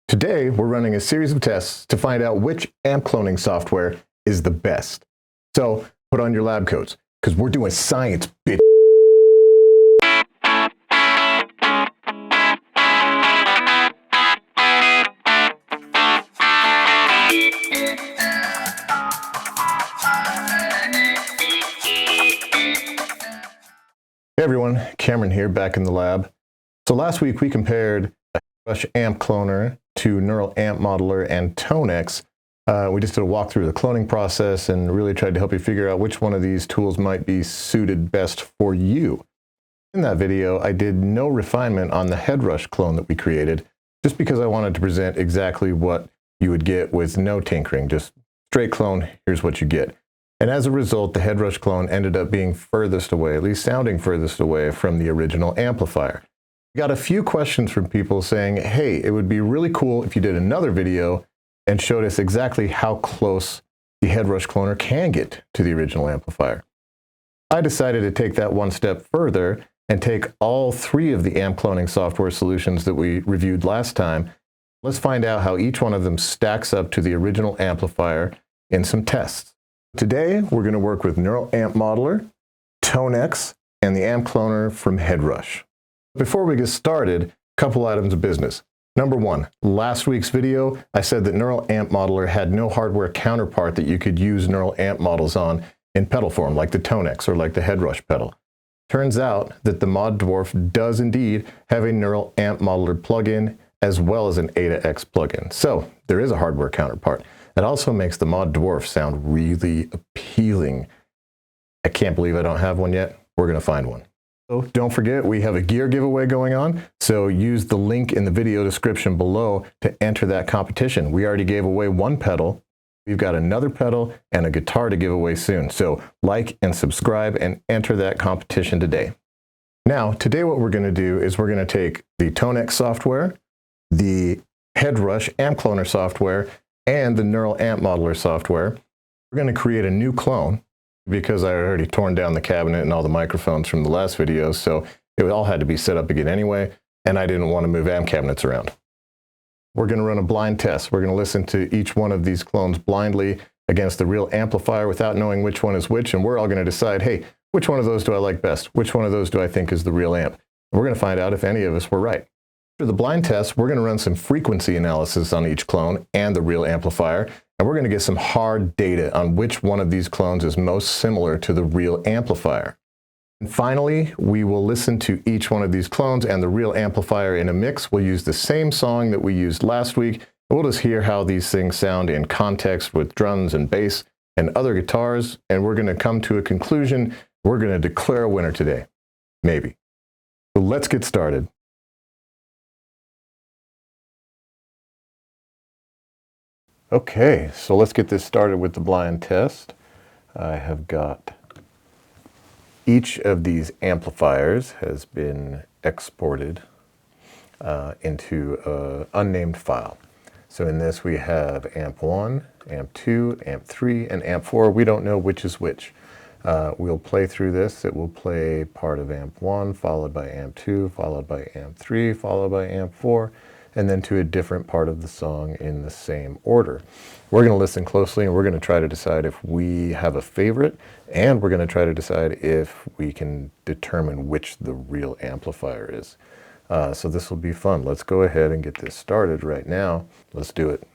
Today, we're running a series of tests to find out which amp cloning software is the best. So, put on your lab coats, because we're doing science, bitch. Hey everyone, Cameron here, back in the lab. So last week we compared a Headrush amp cloner to Neural Amp Modeler and Tonex. We just did a walkthrough of the cloning process and really tried to help you figure out which one of these tools might be suited best for you. In that video, I did no refinement on the Headrush clone that we created, just because I wanted to present exactly what you would get with no tinkering, just straight clone, here's what you get. And as a result, the Headrush clone ended up being furthest away, at least sounding furthest away from the original amplifier. We got a few questions from people saying, hey, it would be really cool if you did another video and showed us exactly how close the Headrush cloner can get to the original amplifier. I decided to take that one step further and take all three of the amp cloning software solutions that we reviewed last time. Let's find out how each one of them stacks up to the original amplifier in some tests. Today, we're going to work with Neural Amp Modeler, Tonex, and the amp cloner from Headrush. Before we get started, a couple items of business. Number one, last week's video, I said that Neural Amp Modeler had no hardware counterpart that you could use neural amp models on in pedal form, like the Tonex or like the Headrush pedal. Turns out that the Mod Dwarf does indeed have a Neural Amp Modeler plugin as well as an A-to-X plugin. So there is a hardware counterpart. It also makes the Mod Dwarf sound really appealing. I can't believe I don't have one yet. We're going to find one. So don't forget, we have a gear giveaway going on, so use the link in the video description below to enter that competition. We already gave away one pedal. We've got another pedal and a guitar to give away soon. So like and subscribe and enter that competition today. Now, today what we're going to do is we're going to take the Tonex software, the Headrush amp cloner software, and the Neural Amp Modeler software. We're going to create a new clone because I already torn down the cabinet and all the microphones from the last video, so it all had to be set up again anyway, and I didn't want to move amp cabinets around. We're going to run a blind test. We're going to listen to each one of these clones blindly against the real amplifier without knowing which one is which, and we're all going to decide, hey, which one of those do I like best? Which one of those do I think is the real amp? And we're going to find out if any of us were right. After the blind test, we're going to run some frequency analysis on each clone and the real amplifier, and we're going to get some hard data on which one of these clones is most similar to the real amplifier. And finally, we will listen to each one of these clones and the real amplifier in a mix. We'll use the same song that we used last week, and we'll just hear how these things sound in context with drums and bass and other guitars, and we're going to come to a conclusion. We're going to declare a winner today. Maybe. So let's get started. Okay, so let's get this started with the blind test. I have got each of these amplifiers has been exported into an unnamed file. So in this we have amp 1, amp 2, amp 3, and amp 4. We don't know which is which. We'll play through this. It will play part of amp 1, followed by amp 2, followed by amp 3, followed by amp 4, and then to a different part of the song in the same order. We're going to listen closely and we're going to try to decide if we have a favorite, and we're going to try to decide if we can determine which the real amplifier is. So this will be fun. Let's go ahead and get this started right now. Let's do it.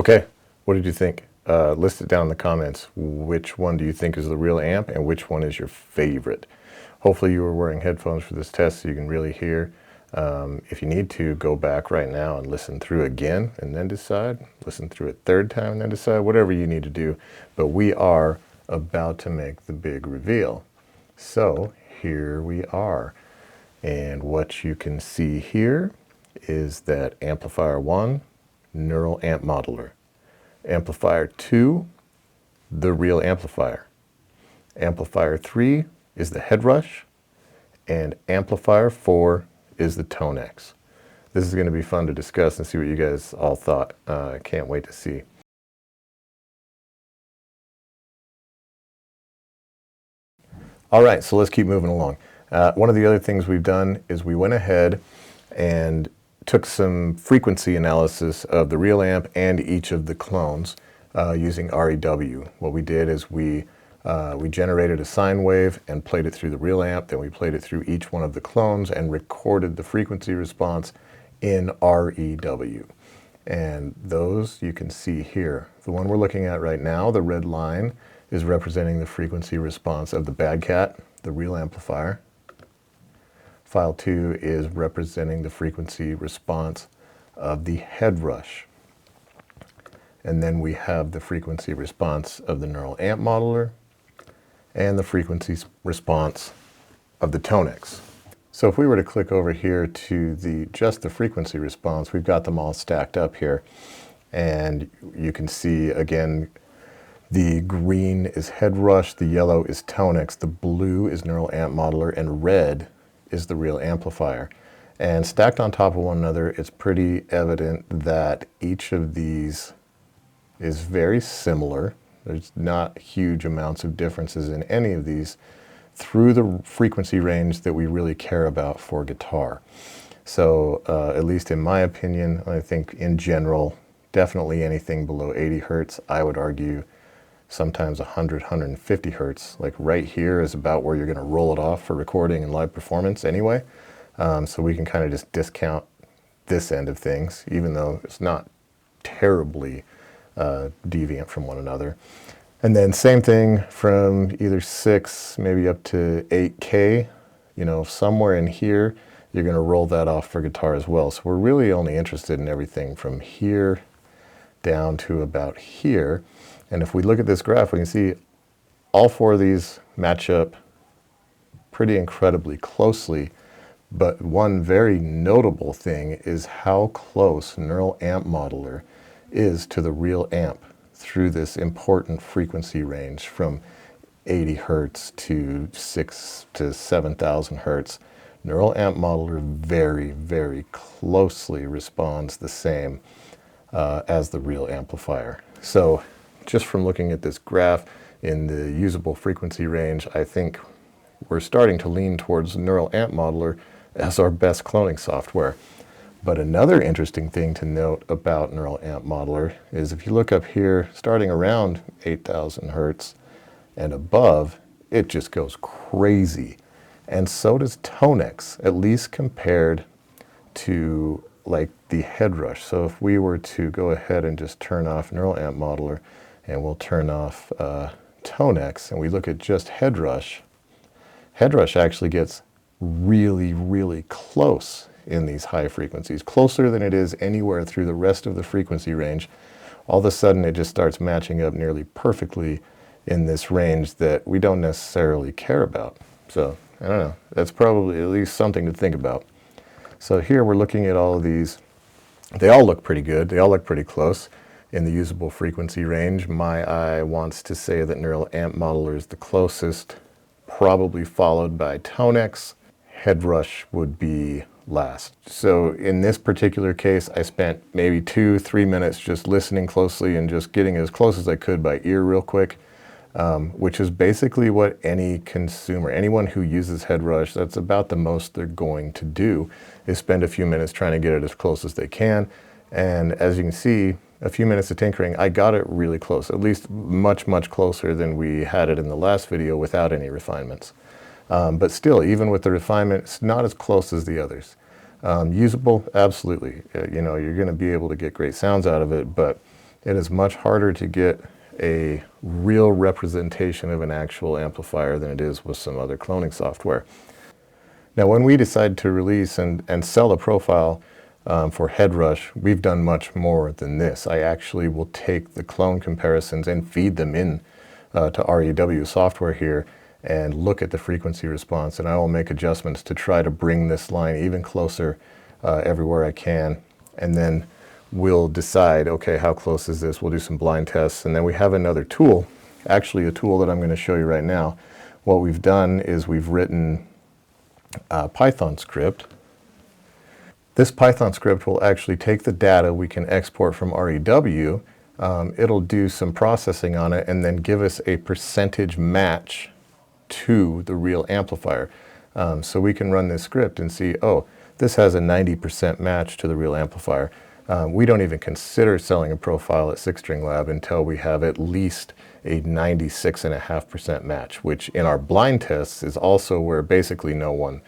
Okay, what did you think? List it down in the comments. Which one do you think is the real amp and which one is your favorite? Hopefully you were wearing headphones for this test so you can really hear. If you need to, go back right now and listen through again and then decide. Listen through it third time and then decide, whatever you need to do. But we are about to make the big reveal. So here we are. And what you can see here is that amplifier 1, neural amp modeler. Amplifier 2, the real amplifier. Amplifier 3 is the Headrush, and amplifier 4 is the Tonex. This is going to be fun to discuss and see what you guys all thought. I can't wait to see. All right, so let's keep moving along. One of the other things we've done is we went ahead and took some frequency analysis of the real amp and each of the clones using REW. What we did is we generated a sine wave and played it through the real amp, then we played it through each one of the clones and recorded the frequency response in REW. And those you can see here. The one we're looking at right now, the red line, is representing the frequency response of the Bad Cat, the real amplifier. File 2 is representing the frequency response of the Headrush. And then we have the frequency response of the neural amp modeler and the frequency response of the Tonex. So if we were to click over here to just the frequency response, we've got them all stacked up here. And you can see, again, the green is Headrush, the yellow is Tonex, the blue is neural amp modeler, and red is the real amplifier. And stacked on top of one another, it's pretty evident that each of these is very similar. There's not huge amounts of differences in any of these through the frequency range that we really care about for guitar. So at least in my opinion, I think in general, definitely anything below 80 hertz, I would argue sometimes 100, 150 hertz. Like right here is about where you're going to roll it off for recording and live performance anyway. So we can kind of just discount this end of things, even though it's not terribly deviant from one another. And then same thing from either 6, maybe up to 8K, you know, somewhere in here, you're going to roll that off for guitar as well. So we're really only interested in everything from here down to about here. And if we look at this graph, we can see all 4 of these match up pretty incredibly closely. But one very notable thing is how close neural amp modeler is to the real amp through this important frequency range from 80 hertz to 6 to 7,000 hertz. Neural amp modeler very, very closely responds the same as the real amplifier. So just from looking at this graph in the usable frequency range, I think we're starting to lean towards neural amp modeler as our best cloning software. But another interesting thing to note about neural amp modeler is if you look up here, starting around 8,000 hertz and above, it just goes crazy. And so does Tonex, at least compared to like the Headrush. So if we were to go ahead and just turn off neural amp modeler and we'll turn off Tonex and we look at just Headrush, Headrush actually gets really, really close in these high frequencies, closer than it is anywhere through the rest of the frequency range. All of a sudden it just starts matching up nearly perfectly in this range that we don't necessarily care about. So I don't know, that's probably at least something to think about. So here we're looking at all of these. They all look pretty good. They all look pretty close in the usable frequency range. My eye wants to say that neural amp modeler is the closest, probably followed by Tonex. Headrush would be last. So in this particular case, I spent maybe 2-3 minutes just listening closely and just getting as close as I could by ear real quick, which is basically what any consumer, anyone who uses Headrush, that's about the most they're going to do, is spend a few minutes trying to get it as close as they can. And as you can see, a few minutes of tinkering, I got it really close, at least much, much closer than we had it in the last video without any refinements. But still, even with the refinement, it's not as close as the others. Usable, absolutely. You know, you're going to be able to get great sounds out of it, but it is much harder to get a real representation of an actual amplifier than it is with some other cloning software. Now, when we decide to release and sell a profile for Headrush, we've done much more than this. I actually will take the clone comparisons and feed them in to REW software here and look at the frequency response, and I will make adjustments to try to bring this line even closer everywhere I can, and then we'll decide, okay, how close is this? We'll do some blind tests, and then we have another tool, actually a tool that I'm going to show you right now. What we've done is we've written a Python script. This Python script will actually take the data we can export from REW, it'll do some processing on it, and then give us a percentage match to the real amplifier. So we can run this script and see, oh, this has a 90% match to the real amplifier. We don't even consider selling a profile at Six String Lab until we have at least a 96.5% match, which in our blind tests is also where basically no one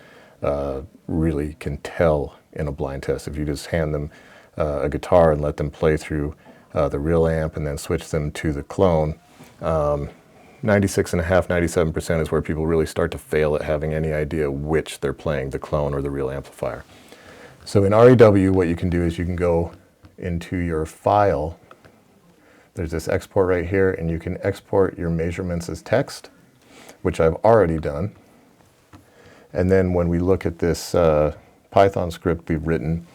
really can tell in a blind test. If you just hand them a guitar and let them play through the real amp and then switch them to the clone, 96.5, 97% is where people really start to fail at having any idea which they're playing, the clone or the real amplifier. So in REW, what you can do is you can go into your file. There's this export right here, and you can export your measurements as text, which I've already done. And then when we look at this Python script we've written,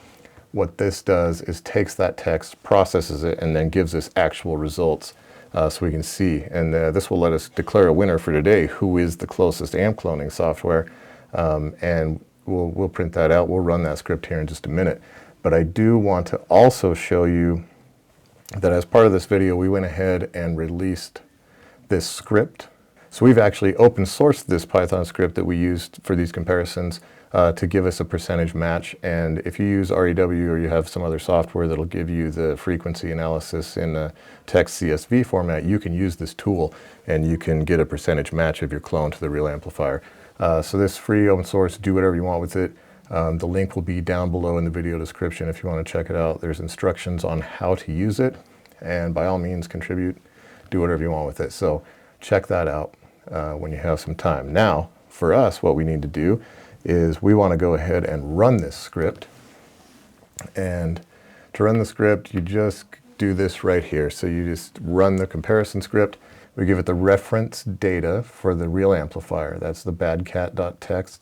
what this does is takes that text, processes it, and then gives us actual results so we can see. And this will let us declare a winner for today, who is the closest amp cloning software. And we'll print that out. We'll run that script here in just a minute. But I do want to also show you that as part of this video, we went ahead and released this script. So we've actually open sourced this Python script that we used for these comparisons to give us a percentage match. And if you use REW or you have some other software that'll give you the frequency analysis in a text CSV format, you can use this tool and you can get a percentage match of your clone to the real amplifier. So this is free, open source, do whatever you want with it. The link will be down below in the video description if you want to check it out. There's instructions on how to use it, and by all means contribute, do whatever you want with it. So check that out when you have some time. Now, for us, what we need to do is we want to go ahead and run this script. And to run the script, you just do this right here. So you just run the comparison script. We give it the reference data for the real amplifier. That's the badcat.txt.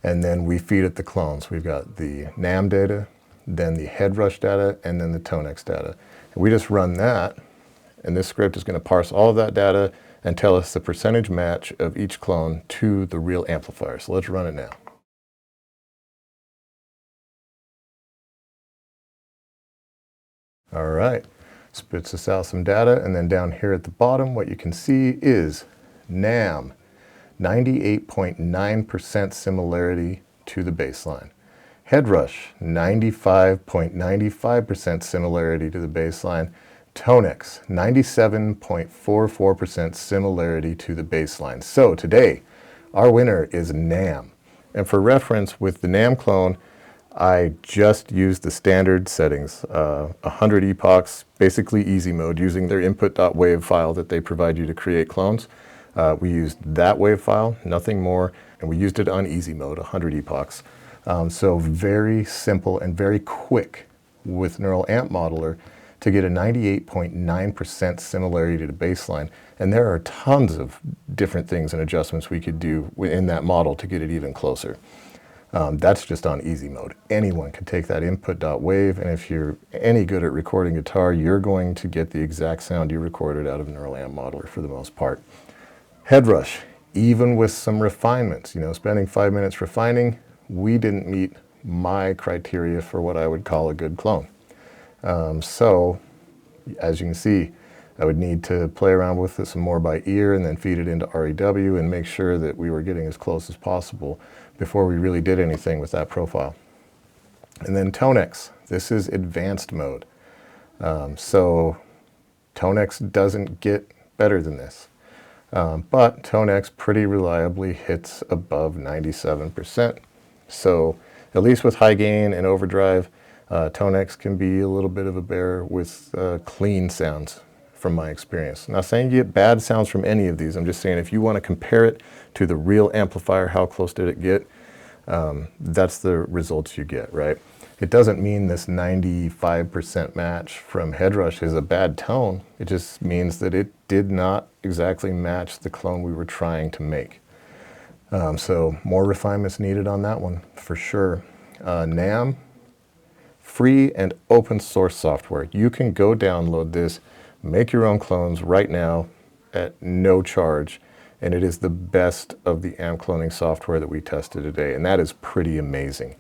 And then we feed it the clones. We've got the NAM data, then the Headrush data, and then the Tonex data. And we just run that, and this script is going to parse all of that data and tell us the percentage match of each clone to the real amplifier. So let's run it now. All right, spits us out some data, and then down here at the bottom, what you can see is NAM, 98.9% similarity to the baseline. Headrush, 95.95% similarity to the baseline. Tonex, 97.44% similarity to the baseline. So today, our winner is NAM. And for reference, with the NAM clone, I just used the standard settings, 100 epochs, basically easy mode, using their input.wave file that they provide you to create clones. We used that wave file, nothing more, and we used it on easy mode, 100 epochs. So very simple and very quick with Neural Amp Modeler to get a 98.9% similarity to the baseline. And there are tons of different things and adjustments we could do in that model to get it even closer. That's just on easy mode. Anyone can take that input.wave, and if you're any good at recording guitar, you're going to get the exact sound you recorded out of Neural Amp Modeler for the most part. Headrush, even with some refinements, spending 5 minutes refining, we didn't meet my criteria for what I would call a good clone. So, as you can see, I would need to play around with it some more by ear and then feed it into REW and make sure that we were getting as close as possible before we really did anything with that profile. And then Tonex, this is advanced mode. So Tonex doesn't get better than this. But Tonex pretty reliably hits above 97%. So at least with high gain and overdrive, Tonex can be a little bit of a bear with clean sounds from my experience. Not saying you get bad sounds from any of these. I'm just saying if you want to compare it to the real amplifier, how close did it get? That's the results you get, right? It doesn't mean this 95% match from Headrush is a bad tone. It just means that it did not exactly match the clone we were trying to make. So more refinements needed on that one for sure. NAMM, free and open source software. You can go download this, make your own clones right now at no charge. And it is the best of the amp cloning software that we tested today. And that is pretty amazing.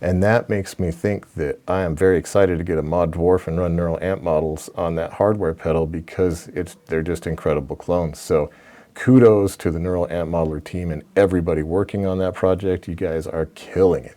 And that makes me think that I am very excited to get a mod dwarf and run neural amp models on that hardware pedal because they're just incredible clones. So kudos to the neural amp modeler team and everybody working on that project. You guys are killing it.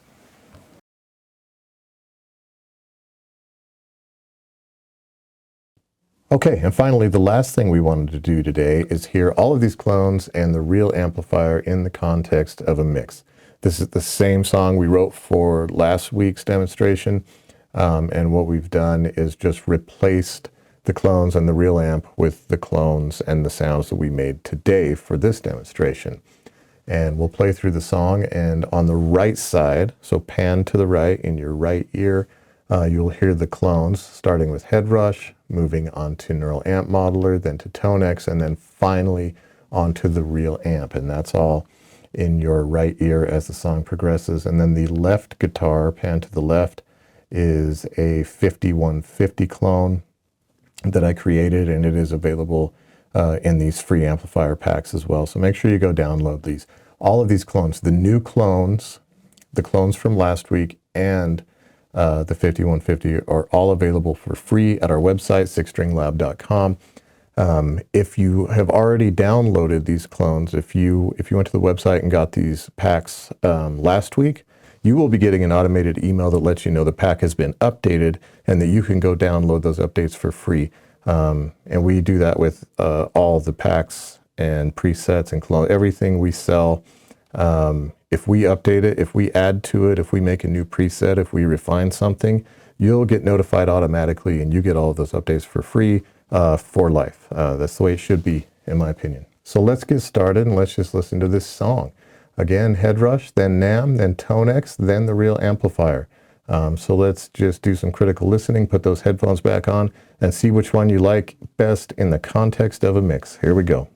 Okay, and finally, the last thing we wanted to do today is hear all of these clones and the real amplifier in the context of a mix. This is the same song we wrote for last week's demonstration, and what we've done is just replaced the clones and the real amp with the clones and the sounds that we made today for this demonstration. And we'll play through the song, and on the right side, so pan to the right in your right ear, you'll hear the clones starting with Headrush, moving on to Neural Amp Modeler, then to Tonex, and then finally onto the real amp. And that's all in your right ear as the song progresses. And then the left guitar, pan to the left, is a 5150 clone that I created, and it is available in these free amplifier packs as well. So make sure you go download these. All of these clones, the new clones, the clones from last week, and the 5150 are all available for free at our website, sixstringlab.com. If you have already downloaded these clones, if you went to the website and got these packs last week, you will be getting an automated email that lets you know the pack has been updated and that you can go download those updates for free. And we do that with all the packs and presets and clones, everything we sell. If we update it, if we add to it, if we make a new preset, if we refine something, you'll get notified automatically and you get all of those updates for free for life. That's the way it should be, in my opinion. So let's get started and let's just listen to this song. Again, Headrush, then NAMM, then Tonex, then the real amplifier. So let's just do some critical listening, put those headphones back on, and see which one you like best in the context of a mix. Here we go.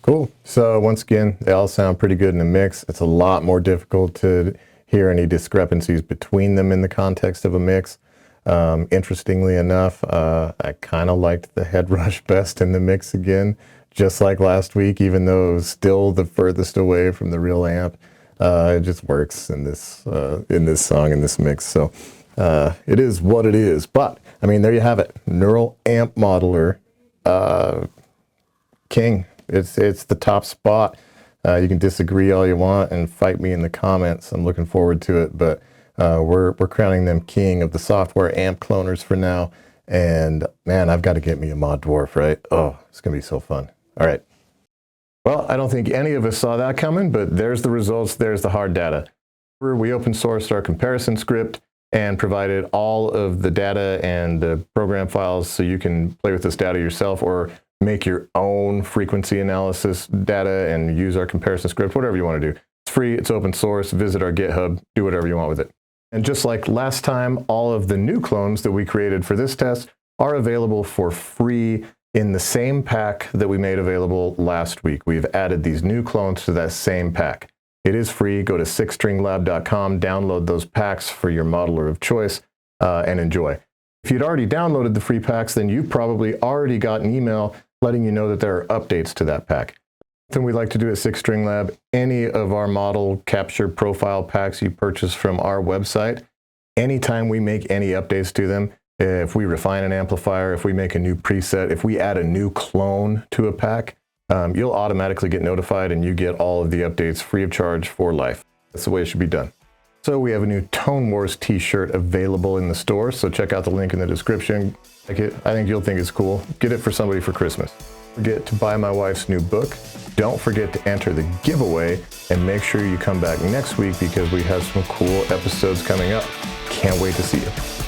Cool. So once again, they all sound pretty good in a mix. It's a lot more difficult to hear any discrepancies between them in the context of a mix. Interestingly enough, I kind of liked the Headrush best in the mix again, just like last week, even though it was still the furthest away from the real amp. It just works in this song, in this mix. So it is what it is. But I mean, there you have it. Neural amp modeler, king. It's the top spot. You can disagree all you want and fight me in the comments. I'm looking forward to it, but we're crowning them king of the software amp cloners for now. And man, I've got to get me a Mod Dwarf, right? Oh, it's gonna be so fun. All right. Well, I don't think any of us saw that coming, but there's the results. There's the hard data. We open sourced our comparison script and provided all of the data and the program files so you can play with this data yourself or make your own frequency analysis data and use our comparison script, whatever you want to do. It's free, it's open source, visit our GitHub, do whatever you want with it. And just like last time, all of the new clones that we created for this test are available for free in the same pack that we made available last week. We've added these new clones to that same pack. It is free. Go to sixstringlab.com, download those packs for your modeler of choice, and enjoy. If you'd already downloaded the free packs, then you've probably already got an email letting you know that there are updates to that pack. Then we like to do at Six String Lab, any of our model capture profile packs you purchase from our website, anytime we make any updates to them, if we refine an amplifier, if we make a new preset, if we add a new clone to a pack, you'll automatically get notified and you get all of the updates free of charge for life. That's the way it should be done. So we have a new Tone Wars t-shirt available in the store, so check out the link in the description. Like it, I think you'll think it's cool. Get it for somebody for Christmas. Don't forget to buy my wife's new book. Don't forget to enter the giveaway and make sure you come back next week because we have some cool episodes coming up. Can't wait to see you.